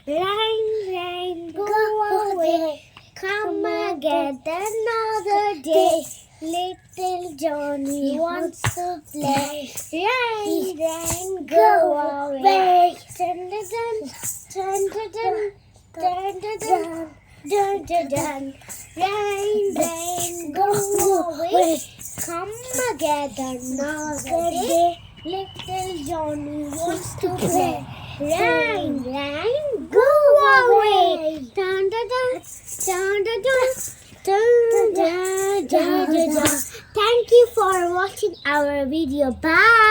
Rain, rain, go away. Come again another day. Little Johnny wants to play. Rain, rain, go away. Dun dun dun, dun dun dun, dun dun dun, dun dun dun. Rain, rain, go away. Come again another day. Little Johnny wants to play. Rain, rain, go away. Dun dun dun, dun dun dun, dun dun dun dun dun. Thank you for watching our video. Bye.